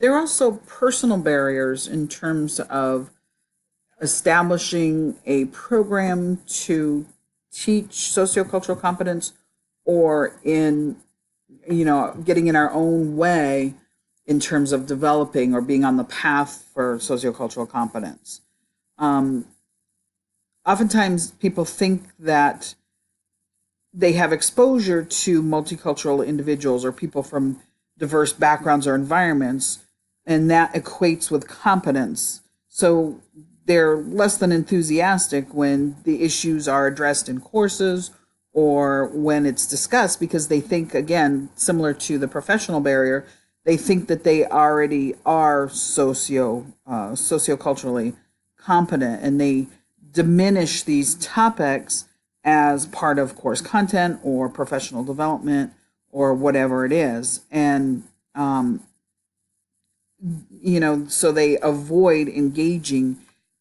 There are also personal barriers in terms of establishing a program to teach sociocultural competence, or in getting in our own way in terms of developing or being on the path for sociocultural competence. Um, Oftentimes, people think that they have exposure to multicultural individuals or people from diverse backgrounds or environments, and that equates with competence. So they're less than enthusiastic when the issues are addressed in courses or when it's discussed, because they think, again, similar to the professional barrier, they think that they already are socioculturally competent, and they diminish these topics as part of course content or professional development or whatever it is. And so they avoid engaging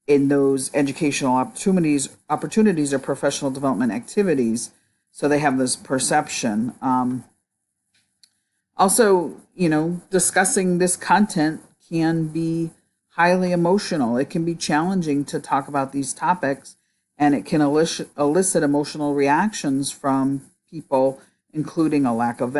in those educational opportunities or professional development activities. So they have this perception. Also, discussing this content can be highly emotional. It can be challenging to talk about these topics, and it can elicit emotional reactions from people, including a lack of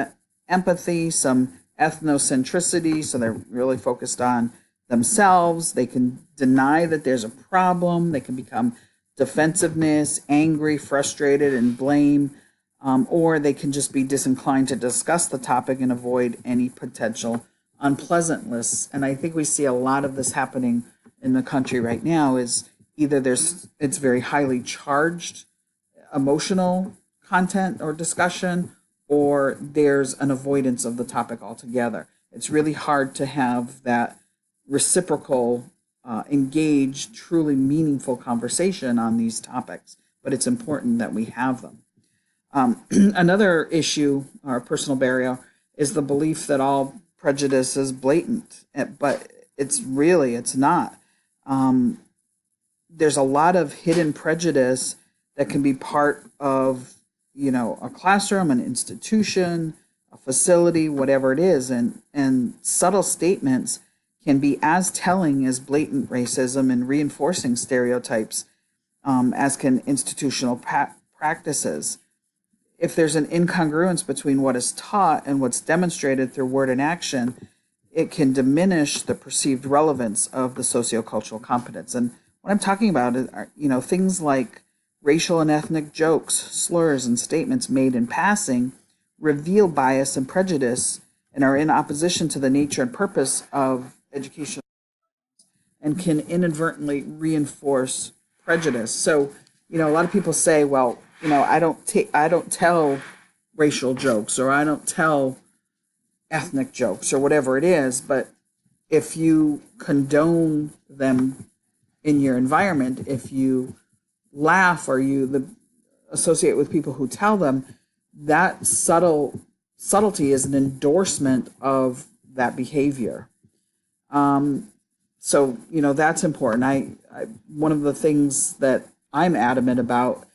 empathy, some ethnocentricity, so they're really focused on themselves. They can deny that there's a problem. They can become defensiveness, angry, frustrated, and blame, or they can just be disinclined to discuss the topic and avoid any potential unpleasantness. And I think we see a lot of this happening in the country right now. Is either it's very highly charged emotional content or discussion, or there's an avoidance of the topic altogether. It's really hard to have that reciprocal, engaged, truly meaningful conversation on these topics, but it's important that we have them. Another issue or personal barrier is the belief that all prejudice is blatant, but it's not. There's a lot of hidden prejudice that can be part of a classroom, an institution, a facility, whatever it is, and subtle statements can be as telling as blatant racism and reinforcing stereotypes, as can institutional practices. If there's an incongruence between what is taught and what's demonstrated through word and action, it can diminish the perceived relevance of the sociocultural competence. And what I'm talking about are, things like racial and ethnic jokes, slurs, and statements made in passing reveal bias and prejudice and are in opposition to the nature and purpose of education, and can inadvertently reinforce prejudice. So, a lot of people say, well, I don't tell racial jokes, or I don't tell ethnic jokes, or whatever it is, but if you condone them in your environment, if you laugh or associate with people who tell them, that subtlety is an endorsement of that behavior. So that's important. One of the things that I'm adamant about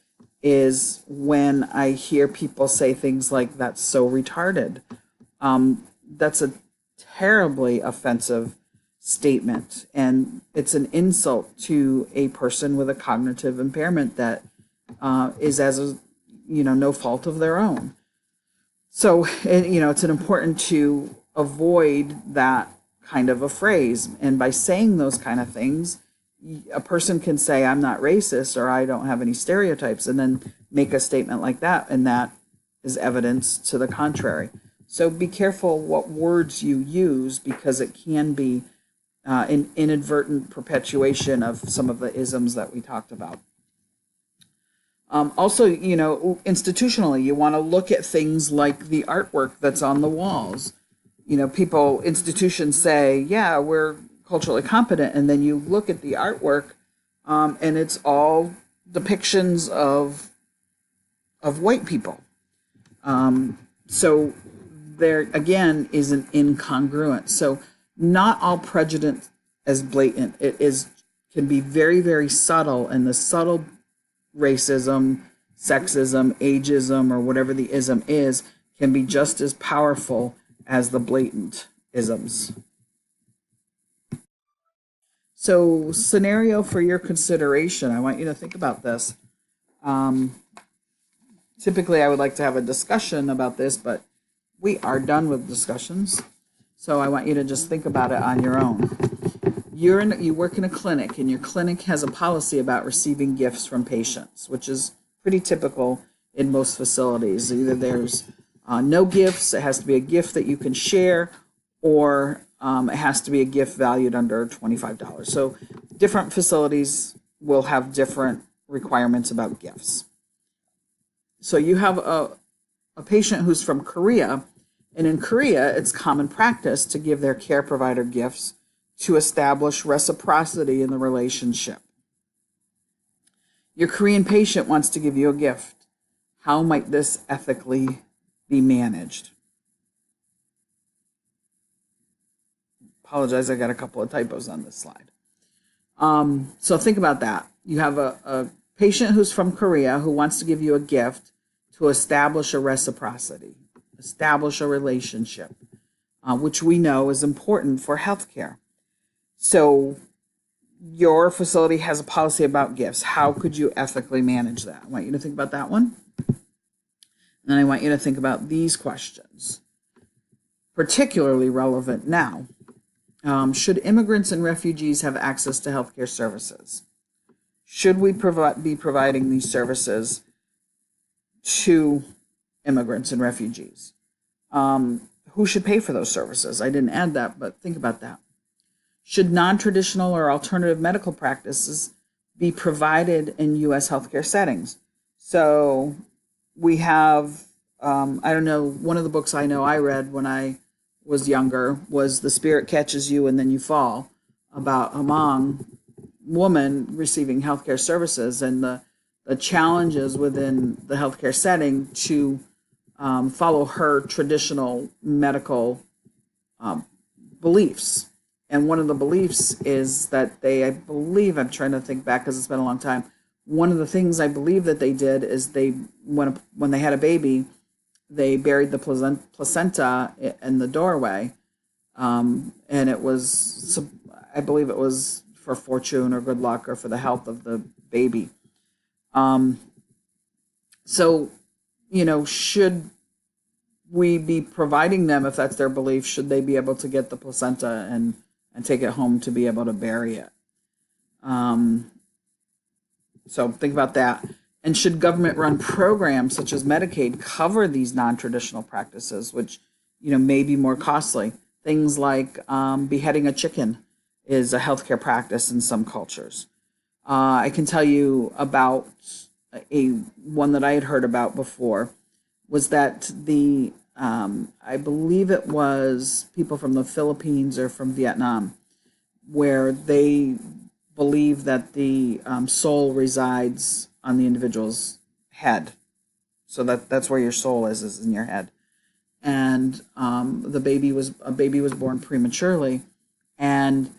is when I hear people say things like, "That's so retarded." That's a terribly offensive statement, and it's an insult to a person with a cognitive impairment that is no fault of their own. So it's important to avoid that kind of a phrase, and by saying those kind of things, a person can say, "I'm not racist," or "I don't have any stereotypes," and then make a statement like that, and that is evidence to the contrary. So be careful what words you use, because it can be an inadvertent perpetuation of some of the isms that we talked about. Also, institutionally, you want to look at things like the artwork that's on the walls. Institutions say, "Yeah, we're culturally competent," and then you look at the artwork, and it's all depictions of white people. So there again is an incongruence. So not all prejudice is blatant. Can be very, very subtle, and the subtle racism, sexism, ageism, or whatever the ism is, can be just as powerful as the blatant isms. So, scenario for your consideration, I want you to think about this. Typically, I would like to have a discussion about this, but we are done with discussions. So, I want you to just think about it on your own. You work in a clinic, and your clinic has a policy about receiving gifts from patients, which is pretty typical in most facilities. Either there's no gifts, it has to be a gift that you can share, or it has to be a gift valued under $25. So different facilities will have different requirements about gifts. So you have a patient who's from Korea, and in Korea, it's common practice to give their care provider gifts to establish reciprocity in the relationship. Your Korean patient wants to give you a gift. How might this ethically be managed? Apologize, I got a couple of typos on this slide. So think about that. You have a patient who's from Korea who wants to give you a gift to establish a reciprocity, establish a relationship, which we know is important for healthcare. So your facility has a policy about gifts. How could you ethically manage that? I want you to think about that one. And I want you to think about these questions, particularly relevant now. Should immigrants and refugees have access to healthcare services? Should we be providing these services to immigrants and refugees? Who should pay for those services? I didn't add that, but think about that. Should non-traditional or alternative medical practices be provided in U.S. healthcare settings? So we have, I don't know, one of the books I know I read when I was younger was The Spirit Catches You and Then You Fall, about a Hmong woman receiving healthcare services and the challenges within the healthcare setting to follow her traditional medical beliefs. And one of the beliefs is that I believe, I'm trying to think back because it's been a long time, one of the things I believe that they did is when they had a baby, they buried the placenta in the doorway. And it was, I believe it was for fortune or good luck or for the health of the baby. So, should we be providing them, if that's their belief, should they be able to get the placenta and take it home to be able to bury it? So think about that. And should government-run programs such as Medicaid cover these non-traditional practices, which may be more costly? Things like beheading a chicken is a healthcare practice in some cultures. I can tell you about one that I had heard about before, was that I believe it was people from the Philippines or from Vietnam, where they believe that the soul resides on the individual's head. So that's where your soul is in your head. And a baby was born prematurely, and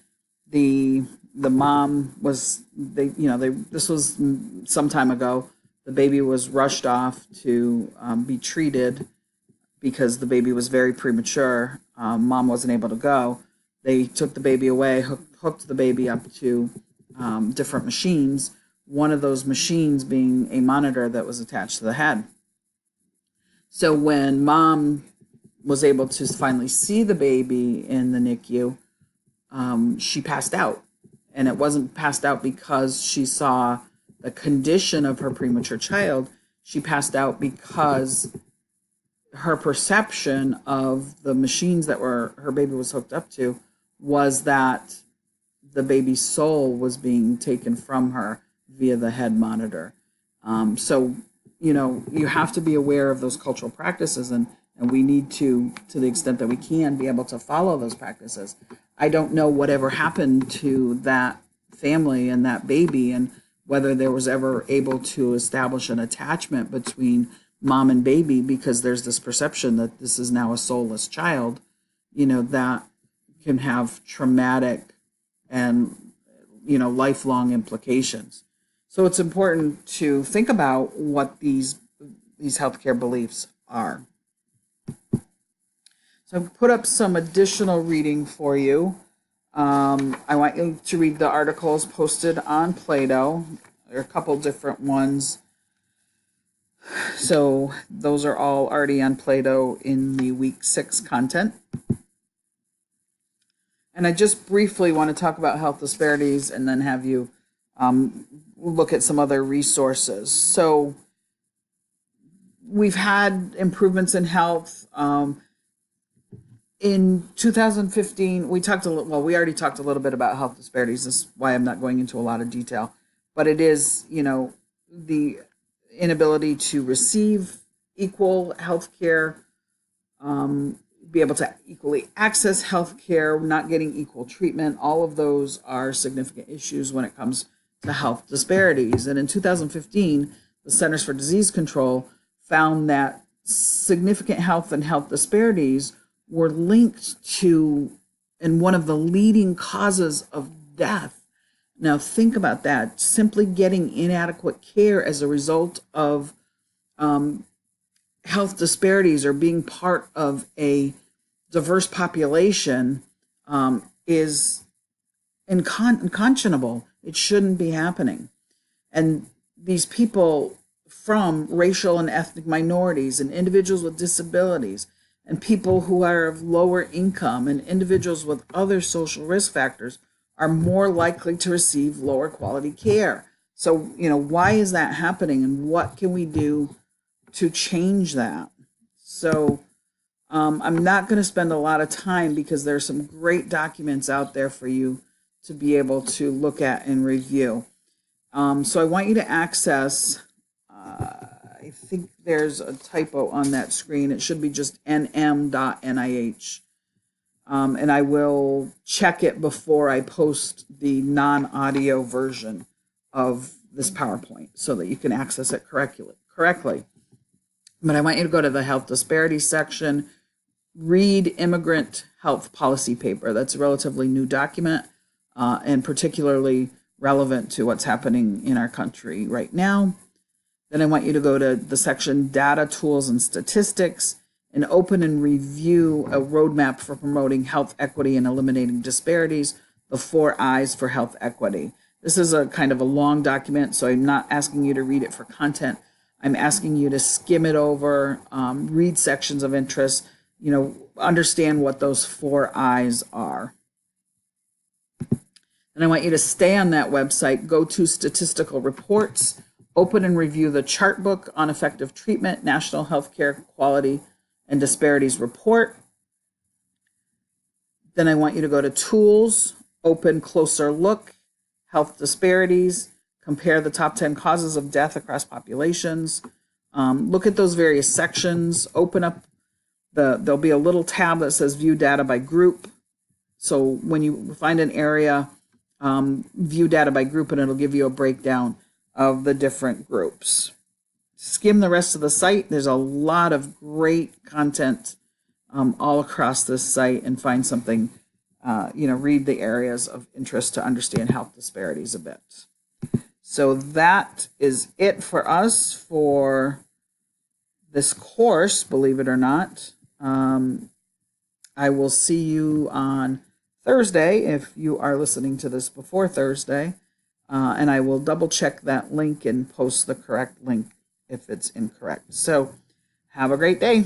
the mom was, this was some time ago. The baby was rushed off to be treated because the baby was very premature. Mom wasn't able to go. They took the baby away, hooked the baby up to different machines, one of those machines being a monitor that was attached to the head. So when mom was able to finally see the baby in the NICU, she passed out. And it wasn't passed out because she saw the condition of her premature child. She passed out because her perception of the machines that her baby was hooked up to was that the baby's soul was being taken from her via the head monitor. So, you have to be aware of those cultural practices, and we need to the extent that we can, be able to follow those practices. I don't know whatever happened to that family and that baby, and whether there was ever able to establish an attachment between mom and baby, because there's this perception that this is now a soulless child, that can have traumatic and, lifelong implications. So it's important to think about what these healthcare beliefs are. So I've put up some additional reading for you. I want you to read the articles posted on Plato. There are a couple different ones. So those are all already on Plato in the week 6 content. And I just briefly want to talk about health disparities and then have you look at some other resources. So we've had improvements in health. In 2015, we already talked a little bit about health disparities. This is why I'm not going into a lot of detail. But it is, the inability to receive equal health care, be able to equally access health care, not getting equal treatment. All of those are significant issues when it comes to health disparities. And in 2015, the Centers for Disease Control found that significant health and health disparities were linked to, and one of the leading causes of death. Now think about that. Simply getting inadequate care as a result of health disparities or being part of a diverse population is unconscionable. It shouldn't be happening. And these people from racial and ethnic minorities and individuals with disabilities and people who are of lower income and individuals with other social risk factors are more likely to receive lower quality care. So, why is that happening and what can we do to change that? So, I'm not going to spend a lot of time because there's some great documents out there for you to be able to look at and review. So I want you to access, I think there's a typo on that screen. It should be just nm.nih. And I will check it before I post the non-audio version of this PowerPoint so that you can access it correctly. But I want you to go to the health disparities section, read Immigrant Health Policy Paper. That's a relatively new document and particularly relevant to what's happening in our country right now. Then I want you to go to the section Data, Tools, and Statistics and open and review a roadmap for promoting health equity and eliminating disparities, the 4 I's for health equity. This is a kind of a long document, so I'm not asking you to read it for content. I'm asking you to skim it over, read sections of interest, understand what those 4 I's are. And I want you to stay on that website, go to statistical reports, open and review the chart book on effective treatment, National Healthcare Quality and Disparities Report. Then I want you to go to tools, open closer look, health disparities, compare the top 10 causes of death across populations. Look at those various sections, open up there'll be a little tab that says view data by group. So when you find an area, view data by group and it'll give you a breakdown of the different groups. Skim the rest of the site. There's a lot of great content all across this site and find something, read the areas of interest to understand health disparities a bit. So that is it for us for this course, believe it or not. I will see you on Thursday if you are listening to this before Thursday. And I will double check that link and post the correct link if it's incorrect. So have a great day.